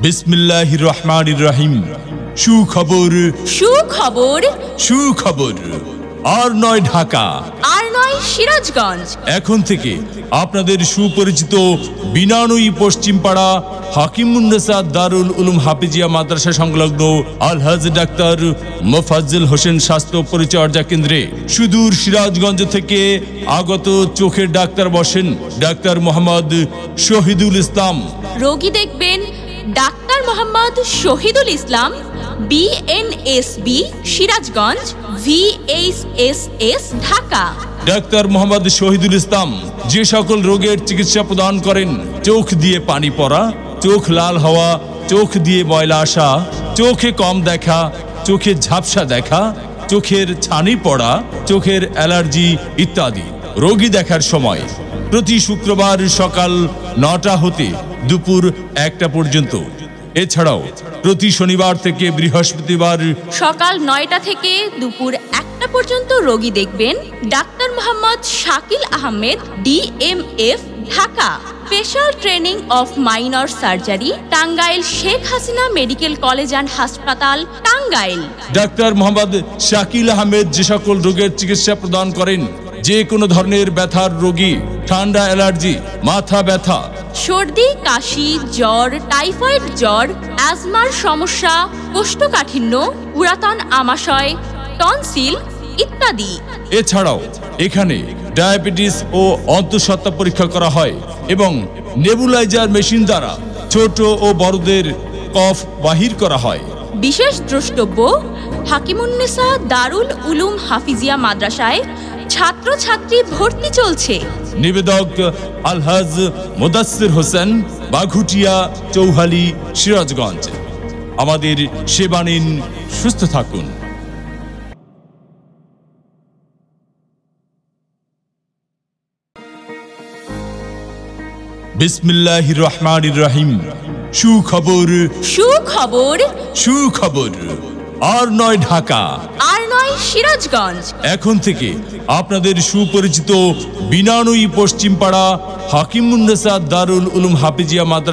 বিসমিল্লাহির রহমানির রহিম। সুখবর সুখবর সুখবর। আর নয় ঢাকা, আর নয় সিরাজগঞ্জ। এখন থেকে আপনাদের সুপরিচিত বিনানুই পশ্চিমপাড়া হাকিমুন্নেসা দারুল উলুম হাফিজিয়া মাদ্রাসা সংলগ্ন আলহাজ ডাক্তার মোফাজ্জল হোসেন স্বাস্থ্য পরিচর্যা কেন্দ্রে সুদূর সিরাজগঞ্জ থেকে আগত চোখের ডাক্তার বসেন ডাক্তার মোহাম্মদ শহীদুল ইসলাম। রোগী দেখবেন doctor Mohammad Shahidul Islam, BNSB Sirajganj, VHSS Dhaka. Doctor Mohammad Shahidul Islam যে সকল রোগের চিকিৎসা প্রদান করেন, চোখ দিয়ে পানি পড়া, চোখ লাল হওয়া, চোখ দিয়ে ময়লা আসা, চোখে কম দেখা, চোখে ঝাপসা দেখা, চোখের ছানি পড়া, চোখের অ্যালার্জি ইত্যাদি রোগী দেখার সময় প্রতি শুক্রবার সকাল 9টা হতে দুপুর 1টা পর্যন্ত। এছাড়াও প্রতি শনিবার থেকে বৃহস্পতিবার সকাল 9টা থেকে দুপুর 1টা পর্যন্ত রোগী দেখবেন doctor Mohammad Shakil Ahmed, DMF Dhaka. Special training of minor surgery, Tangail Sheikh Hasina medical college and হাসপাতাল, টাঙ্গাইল। ডাক্তার মোহাম্মদ শাকিল আহমেদ যে সকল রোগের চিকিৎসা প্রদান করেন, যে কোনো ধরনের ব্যথার রোগী, ঠান্ডা, অ্যালার্জি, মাথা ব্যথা, সর্দি, কাশি, জ্বর, টাইফয়েড জ্বর, অ্যাজমার সমস্যা, কোষ্ঠকাঠিন্য, পুরাতন আমাশয়, টনসিল ইত্যাদি। এছাড়াও এখানে ডায়াবেটিস ও অন্তঃসত্ত্বা পরীক্ষা করা হয় এবং নেবুলাইজার মেশিন দ্বারা ছোট ও বড়দের কফ বাহির করা হয়। বিশেষ দ্রষ্টব্য, হাকিমুন্নেসা দারুল উলুম হাফিজিয়া মাদ্রাসায় ছাত্রছাত্রী ভর্তি চলছে। নিবেদক আলহাজ মুদাসসির হোসেন, বাঘুটিয়া, চৌহালি, সিরাজগঞ্জ। আমাদের সেবা নিন, সুস্থ থাকুন। বিসমিল্লাহির রহমানির রহিম। সুখবর সুখবর সুখবর। আর নয় ঢাকা, আর নয় সিরাজগঞ্জ। এখন থেকে আপনাদের সুপরিচিত বিনানুই পশ্চিমপাড়া হাকিমুন্নেসা দারুল উলুম হাফিজিয়া মাদ্রাসা